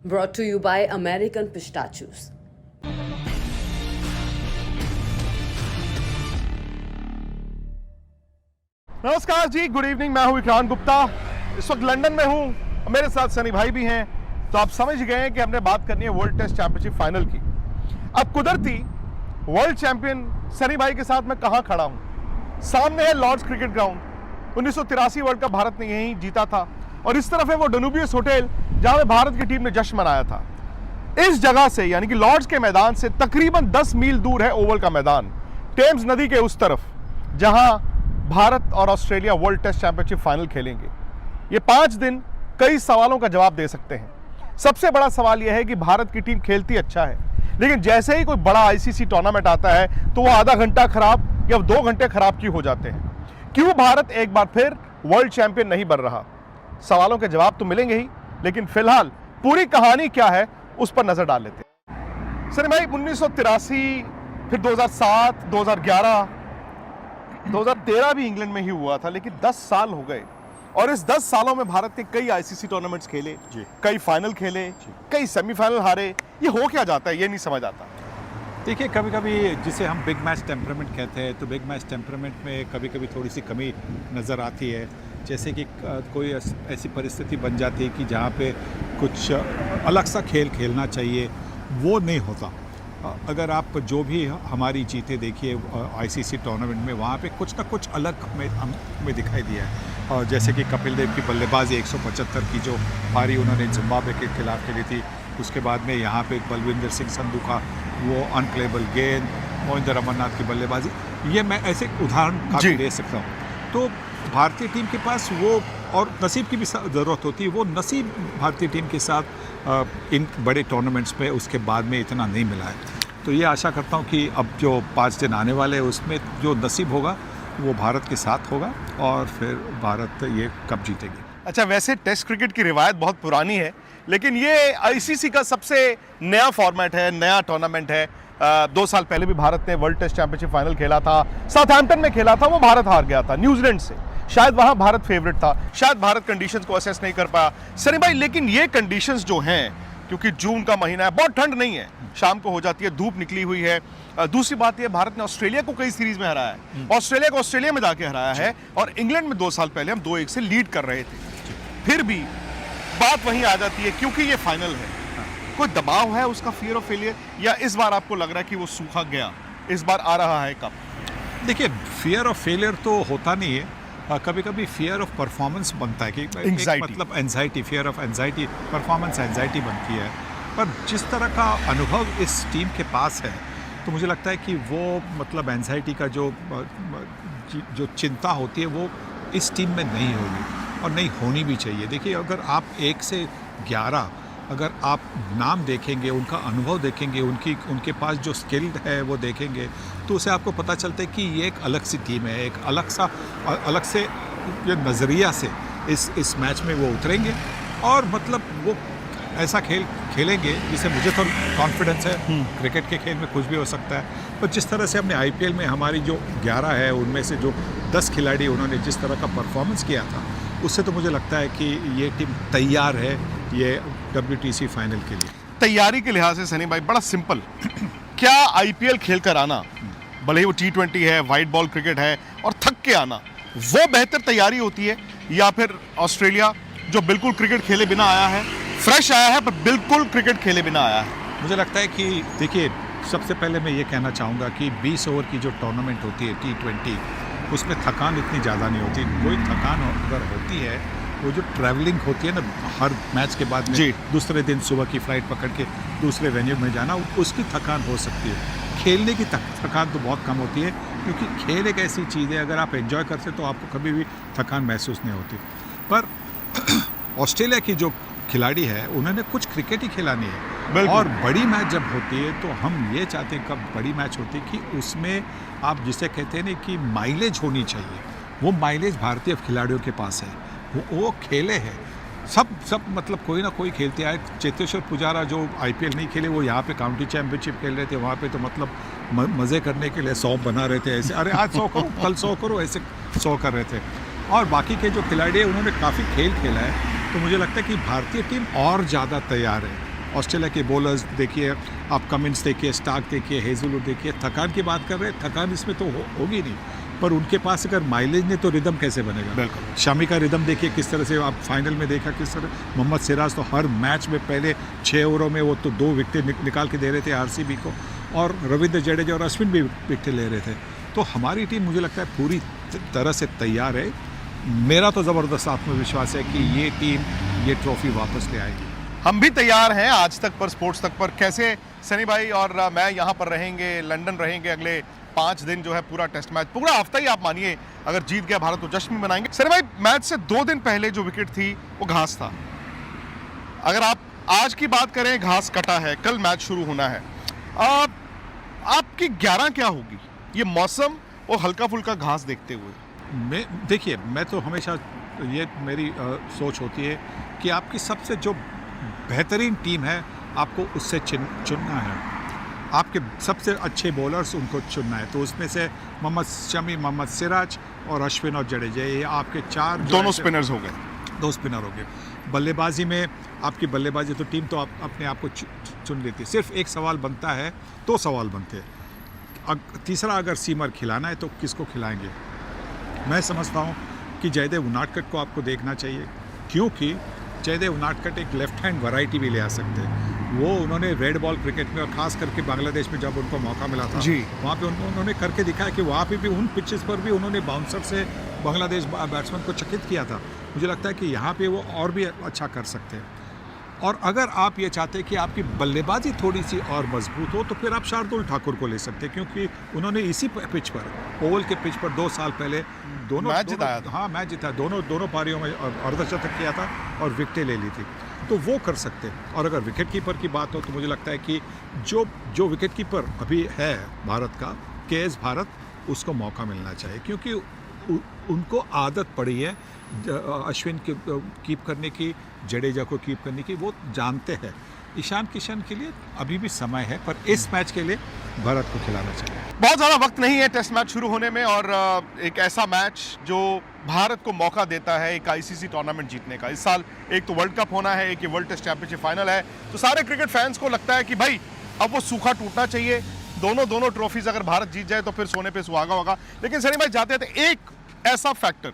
Brought to you by American Pistachios. नमस्कार जी, good evening. मैं हूं विक्रांत गुप्ता। इस वक्त लंदन में हूं, मेरे साथ सनी भाई भी हैं। तो आप समझ गए हैं कि हमने बात करनी है वर्ल्ड टेस्ट चैंपियनशिप फाइनल की। अब कुदरती वर्ल्ड चैंपियन सनी भाई के साथ मैं कहां खड़ा हूं? सामने है Lord's cricket ground. 1983 world cup Bharat ने यहीं जीता था और इस तरफ है वो डनूबियस होटल जहां पे भारत की टीम ने जश्न मनाया था। इस जगह से यानी कि लॉर्ड्स के मैदान से तकरीबन 10 मील दूर है ओवल का मैदान, टेम्स नदी के उस तरफ, जहां भारत और Australia world test championship final खेलेंगे। ये 5 दिन कई सवालों का जवाब दे सकते हैं। सबसे बड़ा सवाल यह है कि भारत की टीम खेलती अच्छा है, लेकिन जैसे ही कोई बड़ा आईसीसी टूर्नामेंट आता है तो वो आधा घंटा खराब या 2 घंटे खराब क्यों हो जाते हैं? क्यों भारत एक बार फिर वर्ल्ड चैंपियन नहीं बन रहा? सवालों के जवाब तो मिलेंगे ही, लेकिन फिलहाल पूरी कहानी क्या है उस पर नजर डाल लेते हैं। सर भाई, 1983, फिर 2007, 2011, 2013 भी इंग्लैंड में ही हुआ था, लेकिन 10 साल हो गए और इस 10 सालों में भारत ने कई आईसीसी टूर्नामेंट्स खेले, कई फाइनल खेले, कई सेमीफाइनल हारे। ये हो क्या जाता है, ये नहीं समझ आता। देखिए, कभी कभी जिसे हम बिग मैच टेम्परामेंट कहते हैं, तो बिग मैच टेम्परामेंट में कभी कभी थोड़ी सी कमी नज़र आती है। जैसे कि कोई ऐसी परिस्थिति बन जाती है कि जहाँ पे कुछ अलग सा खेल खेलना चाहिए, वो नहीं होता। अगर आप जो भी हमारी जीते देखिए आईसीसी टूर्नामेंट में, वहाँ पे कुछ ना कुछ अलग हमें दिखाई दिया है। और जैसे कि कपिल देव की बल्लेबाजी 175 की जो पारी उन्होंने जिम्बाब्वे के खिलाफ खेली थी, उसके बाद में यहाँ पे बलविंदर सिंह संधू का वो अनप्लेबल गेंद, मोहिंदर अमरनाथ की बल्लेबाजी, ये मैं ऐसे उदाहरण काफ़ी दे सकता हूँ। तो भारतीय टीम के पास वो, और नसीब की भी ज़रूरत होती है, वो नसीब भारतीय टीम के साथ इन बड़े टूर्नामेंट्स पे उसके बाद में इतना नहीं मिला है। तो ये आशा करता हूँ कि अब जो 5 दिन आने वाले हैं उसमें जो नसीब होगा वो भारत के साथ होगा और फिर भारत ये कप जीतेगी। अच्छा, वैसे टेस्ट क्रिकेट की रिवायत बहुत पुरानी है, लेकिन ये आईसीसी का सबसे नया फॉर्मेट है, नया टूर्नामेंट है। 2 साल पहले भी भारत ने वर्ल्ड टेस्ट चैंपियनशिप फाइनल खेला था, साउथहैम्पटन में खेला था, वो भारत हार गया था न्यूजीलैंड से। शायद वहां भारत फेवरेट था, शायद भारत कंडीशंस को असेस नहीं कर पाया। सनी भाई, लेकिन ये कंडीशंस जो हैं, क्योंकि जून का महीना है, बहुत ठंड नहीं है, शाम को हो जाती है, धूप निकली हुई है। दूसरी बात यह, भारत ने ऑस्ट्रेलिया को कई सीरीज में हराया है, ऑस्ट्रेलिया को ऑस्ट्रेलिया में जाके हराया है, और इंग्लैंड में 2 साल पहले हम 2-1 से लीड कर रहे थे। फिर भी बात वहीं आ जाती है, क्योंकि ये फाइनल है। कोई दबाव है उसका, फियर ऑफ फेलियर, या इस बार आपको लग रहा है कि वो सूखा गया, इस बार आ रहा है कब? देखिए, फियर ऑफ फेलियर तो होता नहीं है, कभी कभी फियर ऑफ परफॉर्मेंस बनता है कि मतलब anxiety, fear of anxiety, performance anxiety बनती है। पर जिस तरह का अनुभव इस टीम के पास है, तो मुझे लगता है कि वो मतलब एंजाइटी का जो चिंता होती है वो इस टीम में नहीं होगी और नहीं होनी भी चाहिए। देखिए, अगर आप 1 से 11 अगर आप नाम देखेंगे, उनका अनुभव देखेंगे, उनके पास जो स्किल्ड है वो देखेंगे, तो उसे आपको पता चलता है कि ये एक अलग सी टीम है, एक अलग से ये नज़रिया से इस मैच में वो उतरेंगे और मतलब वो ऐसा खेल खेलेंगे जिसे मुझे तो कॉन्फिडेंस है। क्रिकेट के खेल में कुछ भी हो सकता है, पर जिस तरह से हमने आईपीएल में हमारी जो 11 है उनमें से जो 10 खिलाड़ी उन्होंने जिस तरह का परफॉर्मेंस किया था, उससे तो मुझे लगता है कि ये टीम तैयार है ये WTC फाइनल के लिए। तैयारी के लिहाज से सनी भाई, बड़ा सिंपल क्या आईपीएल खेल कर आना, भले ही वो T20 है, वाइट बॉल क्रिकेट है, और थक के आना, वो बेहतर तैयारी होती है, या फिर ऑस्ट्रेलिया जो बिल्कुल क्रिकेट खेले बिना आया है, फ्रेश आया है पर बिल्कुल क्रिकेट खेले बिना आया है? मुझे लगता है कि देखिए, सबसे पहले मैं ये कहना चाहूँगा कि 20 ओवर की जो टूर्नामेंट होती है T20, उसमें थकान इतनी ज़्यादा नहीं होती। कोई थकान अगर होती है, वो जो ट्रैवलिंग होती है ना हर मैच के बाद में, दूसरे दिन सुबह की फ़्लाइट पकड़ के दूसरे वेन्यू में जाना, उसकी थकान हो सकती है। खेलने की थकान तो बहुत कम होती है, क्योंकि खेल एक ऐसी चीज़ है, अगर आप एंजॉय करते तो आपको कभी भी थकान महसूस नहीं होती। पर ऑस्ट्रेलिया की जो खिलाड़ी है, उन्होंने कुछ क्रिकेट ही खेला नहीं है, और बड़ी मैच जब होती है तो हम ये चाहते हैं कब बड़ी मैच होती है कि उसमें आप जिसे कहते हैं ना कि माइलेज होनी चाहिए, वो माइलेज भारतीय खिलाड़ियों के पास है। वो खेले हैं सब मतलब कोई ना कोई खेलते आए। चेतेश्वर पुजारा जो आईपीएल नहीं खेले, वो यहाँ पे काउंटी चैंपियनशिप खेल रहे थे, वहाँ पे तो मतलब मज़े करने के लिए 100 बना रहे थे, ऐसे अरे आज 100 करो, कल 100 करो, ऐसे 100 कर रहे थे। और बाकी के जो खिलाड़ी हैं उन्होंने काफ़ी खेल खेला है, तो मुझे लगता है कि भारतीय टीम और ज़्यादा तैयार है ऑस्ट्रेलिया के बॉलर्स देखिए, आप कमिंस देखिए, स्टार्क देखिए, हेजलवुड देखिए, थकान की बात कर रहे हैं, थकान इसमें तो होगी नहीं, पर उनके पास अगर माइलेज नहीं तो रिदम कैसे बनेगा। बिल्कुल। शामी का रिदम देखिए किस तरह से, आप फाइनल में देखा किस तरह मोहम्मद सिराज तो हर मैच में पहले 6 ओवरों में वो तो 2 विकेटें निकाल के दे रहे थे आरसीबी को, और रविंद्र जडेजा और अश्विन भी विकेटें ले रहे थे। तो हमारी टीम मुझे लगता है पूरी तरह से तैयार है। मेरा तो ज़बरदस्त आत्मविश्वास है कि ये टीम ये ट्रॉफी वापस ले आएगी। हम भी तैयार हैं आज तक पर, स्पोर्ट्स तक पर। कैसे सनी भाई और मैं यहाँ पर रहेंगे, लंदन रहेंगे अगले 5 दिन, जो है पूरा टेस्ट मैच, पूरा हफ्ता ही आप मानिए, अगर जीत गया भारत तो जश्न भी मनाएंगे। सनी भाई, मैच से 2 दिन पहले जो विकेट थी वो घास था। अगर आप आज की बात करें, घास कटा है, कल मैच शुरू होना है। आपकी 11 क्या होगी ये मौसम और हल्का फुल्का घास देखते हुए? देखिए, मैं तो हमेशा ये मेरी सोच होती है कि आपकी सबसे जो बेहतरीन टीम है आपको उससे चुनना है। आपके सबसे अच्छे बॉलर्स उनको चुनना है, तो उसमें से मोहम्मद शमी, मोहम्मद सिराज और अश्विन और जडेजा, ये आपके 4 दोनों स्पिनर्स हो गए। 2 स्पिनर हो गए। बल्लेबाजी में आपकी बल्लेबाजी तो टीम तो आप अपने आप को चुन लेती है। सिर्फ एक सवाल बनता है, 2 सवाल बनते हैं। तीसरा, अगर सीमर खिलाना है तो किसको खिलाएंगे? मैं समझता हूँ कि जयदेव उनादकट को आपको देखना चाहिए, क्योंकि जयदेव उनादकट एक लेफ्ट हैंड वैरायटी भी ले आ सकते हैं। वो उन्होंने रेड बॉल क्रिकेट में और ख़ास करके बांग्लादेश में जब उनको मौका मिला था जी, वहाँ पे उन्होंने करके दिखाया कि वहाँ पे भी उन पिचेस पर भी उन्होंने बाउंसर से बांग्लादेश बैट्समैन को चकित किया था। मुझे लगता है कि यहाँ पे वो और भी अच्छा कर सकते हैं। और अगर आप ये चाहते हैं कि आपकी बल्लेबाजी थोड़ी सी और मजबूत हो तो फिर आप शार्दुल ठाकुर को ले सकते हैं, क्योंकि उन्होंने इसी पिच पर, ओवल के पिच पर 2 साल पहले मैच जिताया था। हाँ, मैच जीता, दोनों पारियों में अर्धशतक किया था और विकेटें ले ली थी, तो वो कर सकते हैं। और अगर विकेट कीपर की बात हो तो मुझे लगता है कि जो विकेट कीपर अभी है भारत का, KS भारत, उसको मौका मिलना चाहिए, क्योंकि उनको आदत पड़ी है अश्विन की कीप करने की, जडेजा को कीप करने की, वो जानते हैं। ईशान किशन के लिए अभी भी समय है, पर इस मैच के लिए भारत को खिलाना चाहिए। बहुत ज़्यादा वक्त नहीं है टेस्ट मैच शुरू होने में, और एक ऐसा मैच जो भारत को मौका देता है एक ICC टूर्नामेंट जीतने का। इस साल एक तो वर्ल्ड कप होना है, एक ये वर्ल्ड टेस्ट चैंपियनशिप फाइनल है, तो सारे क्रिकेट फैंस को लगता है कि भाई अब वो सूखा टूटना चाहिए। दोनों ट्रॉफीज अगर भारत जीत जाए तो फिर सोने पे सुहागा होगा। लेकिन सनी भाई, जाते थे एक ऐसा फैक्टर,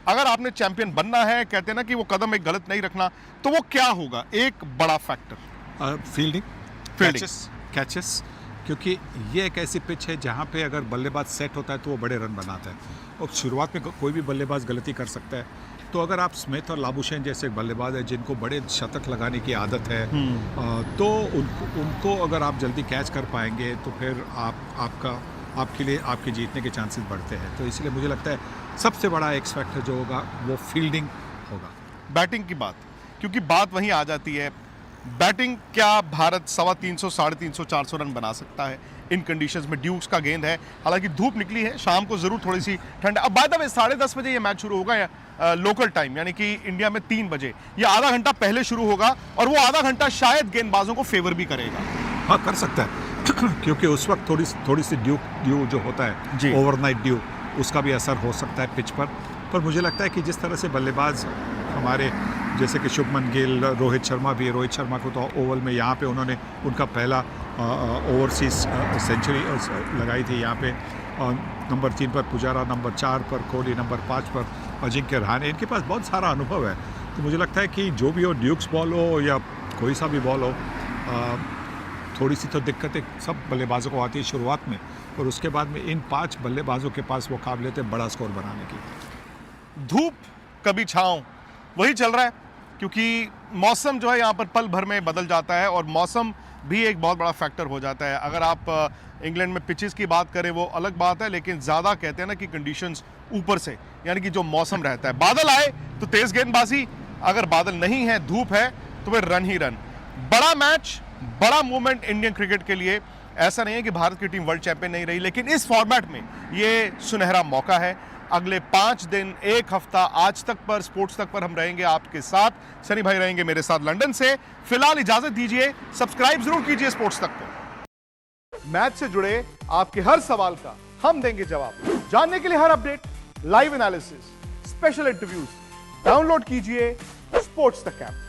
अगर आपने चैंपियन बनना है, कहते हैं ना कि वो कदम एक गलत नहीं रखना, तो वो क्या होगा एक बड़ा फैक्टर? फील्डिंग, कैचेस, क्योंकि ये एक ऐसी पिच है जहाँ पे अगर बल्लेबाज सेट होता है तो वो बड़े रन बनाता है, और शुरुआत में कोई भी बल्लेबाज गलती कर सकता है। तो अगर आप स्मिथ और लाबुशेन जैसे बल्लेबाज हैं जिनको बड़े शतक लगाने की आदत है, तो उनको अगर आप जल्दी कैच कर पाएंगे तो फिर आपके लिए आपके जीतने के चांसेस बढ़ते हैं। तो इसलिए मुझे लगता है सबसे बड़ा एक्स फैक्टर जो होगा वो फील्डिंग होगा। बैटिंग की बात, क्योंकि बात वहीं आ जाती है, बैटिंग क्या भारत 350, 350, 400 रन बना सकता है इन कंडीशंस में? ड्यूक्स का गेंद है, हालांकि धूप निकली है, शाम को जरूर थोड़ी सी ठंड। अब बाय द वे 10:30 बजे ये मैच शुरू होगा लोकल टाइम, यानी कि इंडिया में 3 बजे। ये आधा घंटा पहले शुरू होगा, और वो आधा घंटा शायद गेंदबाजों को फेवर भी करेगा। हाँ, कर सकता है क्योंकि उस वक्त थोड़ी सी ड्यू जो होता है, ओवरनाइट ड्यू, उसका भी असर हो सकता है पिच पर मुझे लगता है कि जिस तरह से बल्लेबाज हमारे जैसे कि शुभमन गिल, रोहित शर्मा भी है, रोहित शर्मा को तो ओवल में यहाँ पे उन्होंने उनका पहला ओवरसीज सेंचुरी लगाई थी यहाँ पे। नंबर 3 पर पुजारा, नंबर 4 पर कोहली, नंबर 5 पर अजिंक्य रहाणे, इनके पास बहुत सारा अनुभव है। तो मुझे लगता है कि जो भी हो, ड्यूक्स बॉल हो या कोई सा भी बॉल हो, थोड़ी सी तो दिक्कतें सब बल्लेबाजों को आती है शुरुआत में, और उसके बाद में इन 5 बल्लेबाजों के पास वो काबिलियत है बड़ा स्कोर बनाने की। धूप कभी छाँव, वही चल रहा है, क्योंकि मौसम जो है यहाँ पर पल भर में बदल जाता है, और मौसम भी एक बहुत बड़ा फैक्टर हो जाता है। अगर आप इंग्लैंड में पिचेस की बात करें वो अलग बात है, लेकिन ज़्यादा कहते हैं ना कि कंडीशंस ऊपर से, यानी कि जो मौसम रहता है, बादल आए तो तेज़ गेंदबाजी, अगर बादल नहीं है, धूप है, तो फिर रन ही रन। बड़ा मैच, बड़ा मूवमेंट इंडियन क्रिकेट के लिए। ऐसा नहीं है कि भारत की टीम वर्ल्ड चैंपियन नहीं रही, लेकिन इस फॉर्मेट में ये सुनहरा मौका है। अगले 5 दिन, 1 हफ्ता आज तक पर, स्पोर्ट्स तक पर हम रहेंगे आपके साथ। सनी भाई रहेंगे मेरे साथ लंदन से। फिलहाल इजाजत दीजिए, सब्सक्राइब जरूर कीजिए स्पोर्ट्स तक को। मैच से जुड़े आपके हर सवाल का हम देंगे जवाब। जानने के लिए हर update, live analysis, special interviews, download कीजिए स्पोर्ट्स तक ऐप।